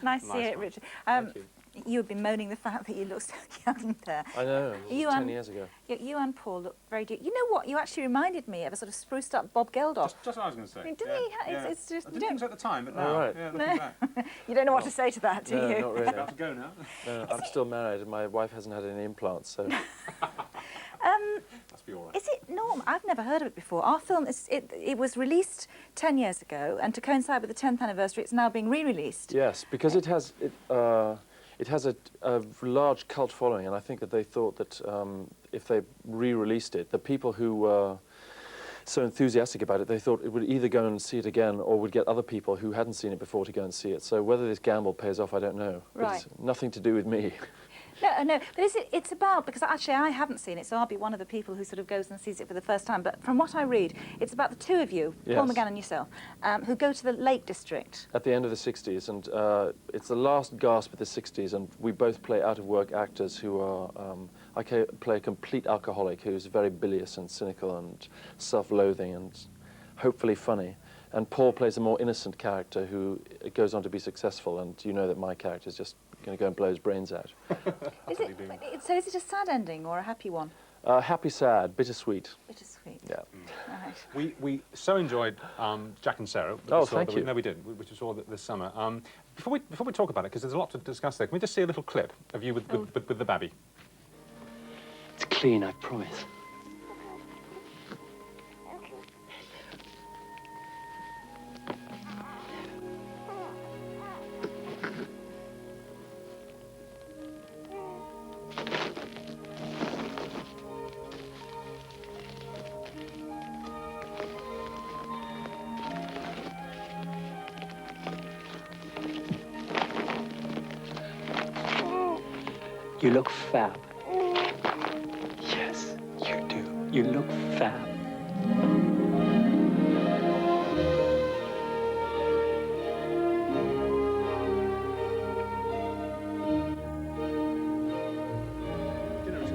Nice to see it, Richard. Thank you. You've been moaning the fact that you look so young there. I know, it was 10 years ago. You and Paul look very dear. You know what? You actually reminded me of a sort of spruced up Bob Geldof. Just what I was going to say. I mean, didn't he? It's just, I didn't think so at the time, but now, Oh, right. yeah, looking back. You don't know what to say to that, do No, you? not really. About to go now. No, I'm still married and my wife hasn't had any implants, so... Must be all right. Is it normal? I've never heard of it before. Our film, it was released 10 years ago, and to coincide with the 10th anniversary, it's now being re-released. Yes, because it has a large cult following, and I think that they thought that if they re-released it, the people who were so enthusiastic about it, they thought it would either go and see it again or would get other people who hadn't seen it before to go and see it. So whether this gamble pays off, I don't know. Right. It's nothing to do with me. No, but it's about, because actually I haven't seen it, so I'll be one of the people who sort of goes and sees it for the first time, but from what I read, it's about the two of you, Yes. Paul McGann and yourself, who go to the Lake District. At the end of the 60s, and it's the last gasp of the 60s, and we both play out-of-work actors who are... I play a complete alcoholic who's very bilious and cynical and self-loathing and hopefully funny. And Paul plays a more innocent character who goes on to be successful, and you know that my character is just going to go and blow his brains out. So is it a sad ending or a happy one? Happy, sad, bittersweet. Bittersweet. Yeah. Right. We so enjoyed Jack and Sarah. Oh, thank you. No, we did, which we saw this summer. Before we talk about it, because there's a lot to discuss there, can we just see a little clip of you with the babby? It's clean, I promise. You look fab. Yes, you do. You look fab.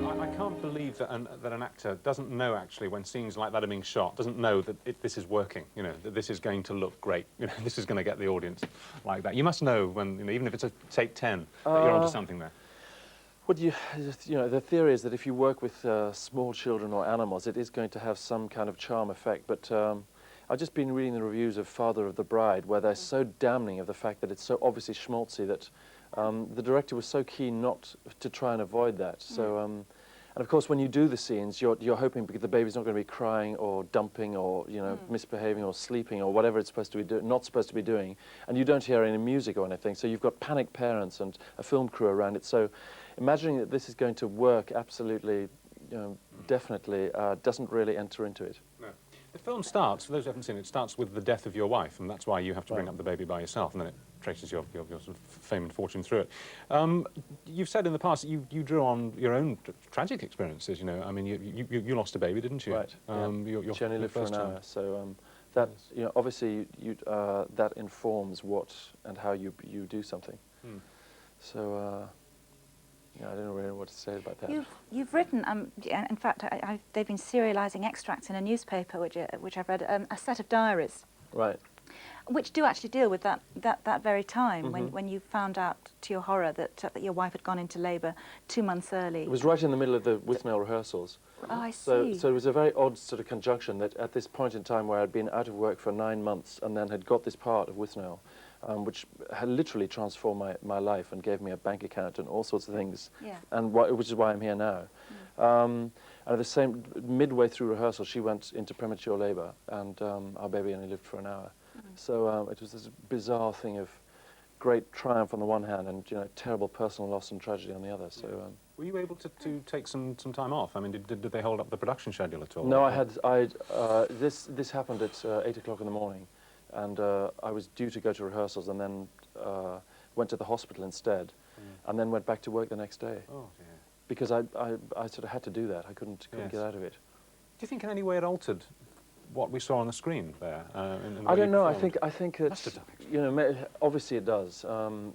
I can't believe that an actor doesn't know, actually, when scenes like that are being shot, doesn't know that this is working, you know, that this is going to look great, you know, this is going to get the audience like that. You must know when, you know, even if it's a take 10, that you're onto something there. What you know, the theory is that if you work with small children or animals, it is going to have some kind of charm effect, but I've just been reading the reviews of Father of the Bride, where they're so damning of the fact that it's so obviously schmaltzy that the director was so keen not to try and avoid that. So, and of course, when you do the scenes, you're hoping because the baby's not going to be crying or dumping or, you know, misbehaving or sleeping or whatever it's supposed to be not supposed to be doing, and you don't hear any music or anything. So you've got panicked parents and a film crew around it. So imagining that this is going to work absolutely, you know, definitely doesn't really enter into it. No. The film starts, for those who haven't seen it, starts with the death of your wife, and that's why you have to bring up the baby by yourself, and then it traces your sort of fame and fortune through it. You've said in the past that you drew on your own tragic experiences, you know. I mean, you lost a baby, didn't you? Right. Your She only lived for an hour, time. so that, you know, obviously that informs what and how you do something. So, yeah, I don't really know what to say about that. You've written, in fact, they've been serialising extracts in a newspaper, which I've read, a set of diaries. Right. Which do actually deal with that very time, when you found out, to your horror, that your wife had gone into labour 2 months early. It was right in the middle of the Withnail rehearsals. Oh, I see. So it was a very odd sort of conjunction that at this point in time where I'd been out of work for 9 months and then had got this part of Withnail, which had literally transformed my life and gave me a bank account and all sorts of things, and which is why I'm here now. And at the same, midway through rehearsal, she went into premature labour, and our baby only lived for an hour. So it was this bizarre thing of great triumph on the one hand and, you know, terrible personal loss and tragedy on the other. So were you able to take some time off? I mean, did they hold up the production schedule at all? no, this happened at 8 o'clock in the morning, and I was due to go to rehearsals and then went to the hospital instead, and then went back to work the next day. Oh, dear. Because I sort of had to do that. I couldn't get out of it. Do you think in any way it altered what we saw on the screen there? I don't know. I think it. Must have done, you know, obviously it does.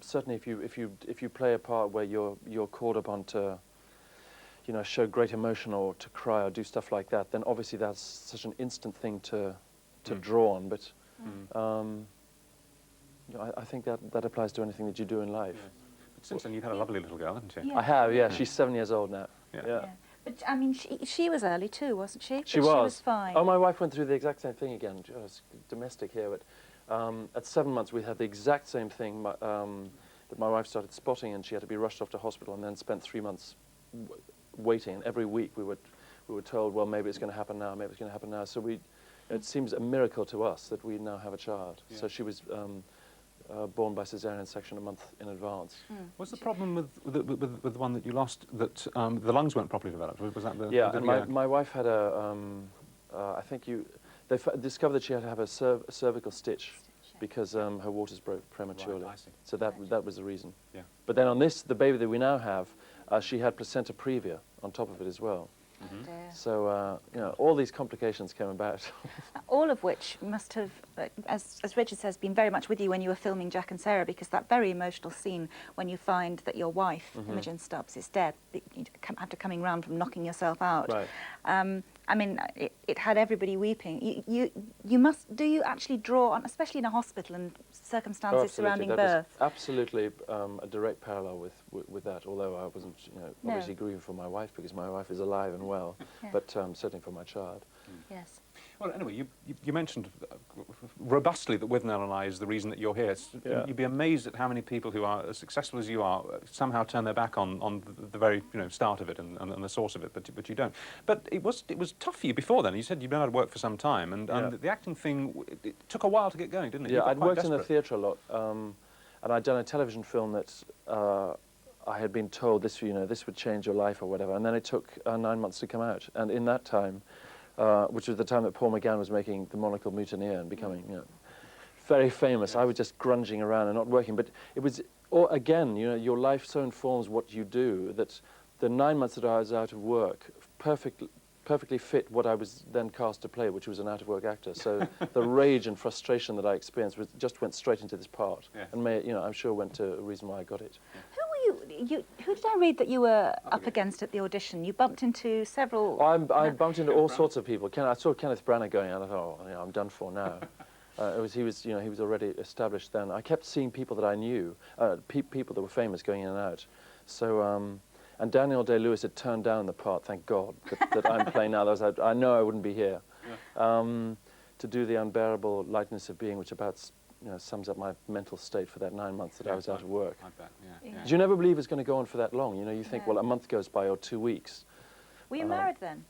Certainly, if you play a part where you're called upon to, you know, show great emotion or to cry or do stuff like that, then obviously that's such an instant thing to draw on. But you know, I think that applies to anything that you do in life. Yeah. But since then, you've had a lovely little girl, haven't you? Yeah. I have, yeah. She's 7 years old now. Yeah. Yeah. But I mean, she was early too, wasn't she? She But was. She was fine. Oh, my wife went through the exact same thing again. She was domestic here, but at 7 months we had the exact same thing. That my wife started spotting, and she had to be rushed off to hospital, and then spent 3 months waiting. And every week we were told, well, maybe it's going to happen now, maybe it's going to happen now. So it seems a miracle to us that we now have a child. Yeah. So she was born by cesarean section a month in advance. What's the problem with the one that you lost, that the lungs weren't properly developed? Was that the... Yeah, and my wife had a, I think they discovered that she had to have a cervical stitch because her waters broke prematurely. Right, I see. So that was the reason. Yeah. But then on this, the baby that we now have, she had placenta previa on top of it as well. Oh dear. So, you know, all these complications came about. All of which must have, as Richard says, been very much with you when you were filming Jack and Sarah, because that very emotional scene when you find that your wife, Imogen Stubbs, is dead, after coming round from knocking yourself out. Right. I mean, it had everybody weeping. You must, do you actually draw on, especially in a hospital and circumstances Absolutely. surrounding That birth? was absolutely a direct parallel with that, although I wasn't, you know, No. obviously grieving for my wife, because my wife is alive and well, Yeah. but certainly for my child. Yes. Well, anyway, you mentioned robustly that Withnail I is the reason that you're here. Yeah. You'd be amazed at how many people who are as successful as you are somehow turn their back on the very start of it and the source of it, but you don't. But it was tough for you before then. You said you'd been out of work for some time, and Yeah. the acting thing, it took a while to get going, didn't it? You Yeah, got I'd quite worked in the desperate. theatre a lot, and I'd done a television film that I had been told this would change your life or whatever, and then it took 9 months to come out. And in that time, which was the time that Paul McGann was making The Monocle Mutineer and becoming, you know, very famous, I was just grunging around and not working. But it was, again, you know, your life so informs what you do that the 9 months that I was out of work perfectly fit what I was then cast to play, which was an out-of-work actor. So the rage and frustration that I experienced just went straight into this part, Yes. and I'm sure went to a reason why I got it. Who were you? Who did I read that you were up against at the audition? You bumped into several. I bumped into all sorts of people. I saw Kenneth Branagh going, and I thought, oh, you know, I'm done for now. He was already established then. I kept seeing people that I knew, people that were famous going in and out. So, and Daniel Day-Lewis had turned down the part, thank God, that I'm playing now. I know I wouldn't be here. Yeah. To do the unbearable lightness of being, which about sums up my mental state for that 9 months that I was out of work. I bet, yeah. Did you never believe it was going to go on for that long? You know, you think, well, a month goes by or 2 weeks. Were you married then?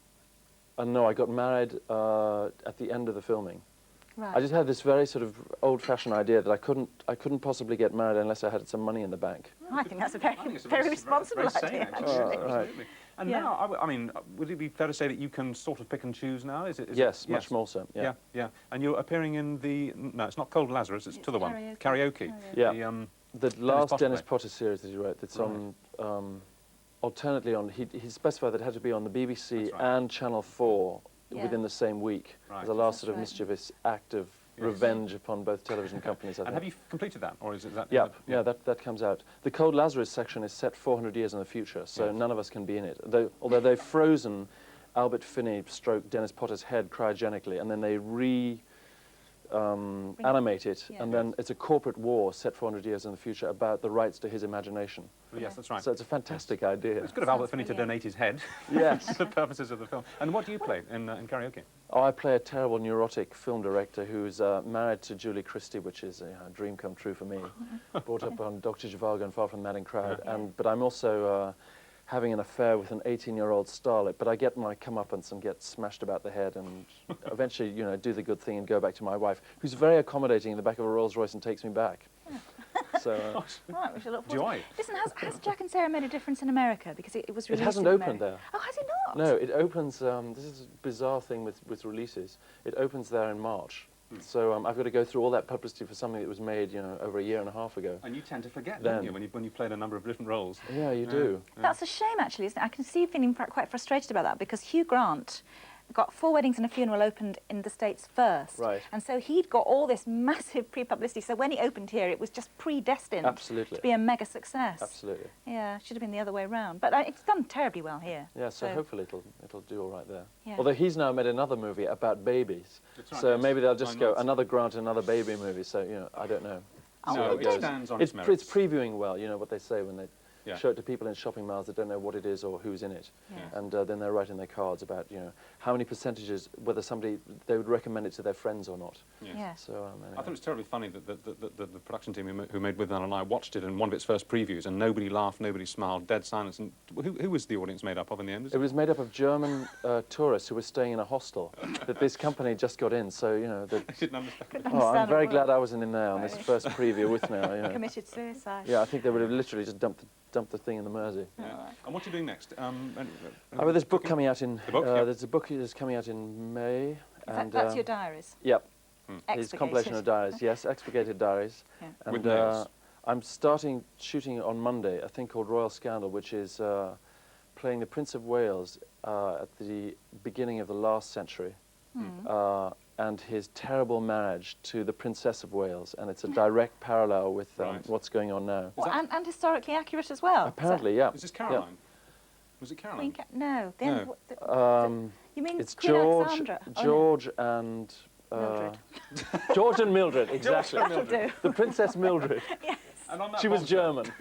No, I got married at the end of the filming. Right. I just had this very sort of old-fashioned idea that I couldn't possibly get married unless I had some money in the bank. I think that's a very, I think it's a very responsible very sane, idea. actually. Actually. Right. Absolutely. And Yeah. now, I mean, would it be fair to say that you can sort of pick and choose now? Is it? Yes, much more so. Yeah. Yeah. And you're appearing in the... No, it's not Cold Lazarus, it's to the one. Karaoke. Yeah. The, The last Potter Dennis play. Potter series that he wrote, that's on, alternately on, he specified that it had to be on the BBC That's right. and Channel 4 Yeah. within the same week. Right. As a last That's sort of right. mischievous act of Yes. revenge upon both television companies, I And think. have you completed that, or is it that? Yeah, that comes out. The Cold Lazarus section is set 400 years in the future, so Yes. none of us can be in it. Although they've frozen Albert Finney stroke Dennis Potter's head cryogenically, and then they animate it, Yeah. and then it's a corporate war set 400 years in the future about the rights to his imagination. Well, yes, that's right. So it's a fantastic idea. It's good of Albert Sounds Finney to brilliant. donate his head Yes. for the purposes of the film. And what do you play in karaoke? Oh, I play a terrible neurotic film director who's married to Julie Christie, which is a dream come true for me. Brought up on Dr. Zhivago and Far From the Madding Crowd. Yeah. But I'm also having an affair with an 18-year-old starlet. But I get my comeuppance and get smashed about the head and eventually, do the good thing and go back to my wife, who's very accommodating in the back of a Rolls Royce and takes me back. So Right, we shall look Do forward. I? Listen, has Jack and Sarah made a difference in America? Because it was it released hasn't in opened America. there. Oh, has it not? No, it opens, this is a bizarre thing with releases. It opens there in March. So I've got to go through all that publicity for something that was made, over a year and a half ago. And you tend to forget, Then. don't you, when you've played a number of different roles? Yeah, you do. That's a shame, actually, isn't it? I can see you feeling quite frustrated about that, because E.Grant got 4 Weddings and a Funeral opened in the States first. Right. And so he'd got all this massive pre-publicity. So when he opened here, it was just predestined Absolutely. to be a mega success. Absolutely. Yeah, should have been the other way around. But it's done terribly well here. Yeah, so hopefully it'll do all right there. Yeah. Although he's now made another movie about babies. That's right, So yes. maybe they'll just Why go, not? another Grant, another baby movie. So, I don't know. Oh, No, it it goes. stands on its It's merits. previewing well, you know what they say when they Yeah. show it to people in shopping malls that don't know what it is or who's in it. Yes. And then they're writing their cards about, you know, how many percentages, whether they would recommend it to their friends or not. Yes. Yes. So, anyway. I thought it was terribly funny that the production team who made Withnail I watched it in one of its first previews, and nobody laughed, nobody smiled, dead silence. And who was the audience made up of in the end? It was made up of German tourists who were staying in a hostel that this company just got in. So, you know, I didn't understand. Couldn't oh, I'm understand very a glad word. I wasn't in there on this first preview with now. You know. Committed suicide. Yeah, I think they would have literally just dumped the thing in the Mersey. Yeah. And what are you doing next? Oh, there's a book coming out in. The book, yep. There's a book that's coming out in May. And That's your diaries. Yep. It's Expurgated. compilation of diaries. Yes, expurgated diaries. Yeah. And With nails. I'm starting shooting on Monday a thing called Royal Scandal, which is playing the Prince of Wales at the beginning of the last century. And his terrible marriage to the Princess of Wales, and it's a direct parallel with Right. what's going on now. Well, and historically accurate as well. Apparently, yeah. Is this Caroline? Was it Caroline? No. No. You mean It's Queen George, Alexandra? George and Mildred. George and Mildred, exactly. That'll do. The Princess Mildred. Yes. And on that She was bombshell- German,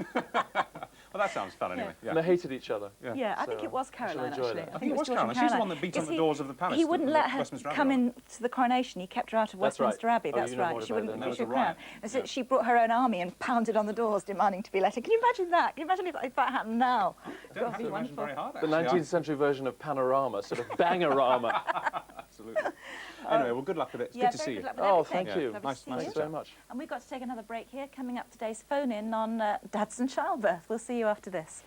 Well, that sounds fun anyway. and they hated each other. Yeah, I think So, it was I shall Caroline, enjoy actually. that. I think it was George Caroline. and She's the one that beat on Yes, the doors of the palace. He wouldn't the let her Westminster Abbey come lot. into the coronation. He kept her out of That's right. Westminster Abbey. Oh, That's you know right. more She about wouldn't that. That was issue a a crown. riot. And so Yeah. she brought her own army and pounded on the doors demanding to be let in. Can you imagine that? Can you imagine if that happened now? Don't That'd have be to imagine wonderful. very hard, The actually. 19th century version of Panorama, sort of Bangorama. Absolutely. Anyway, well, good luck with it. It's Yeah, good to very see good you. luck with Oh, everything. thank you. Lovely Nice- to see nice you. Thanks very much. And we've got to take another break here. Coming up, today's phone-in on dads and childbirth. We'll see you after this.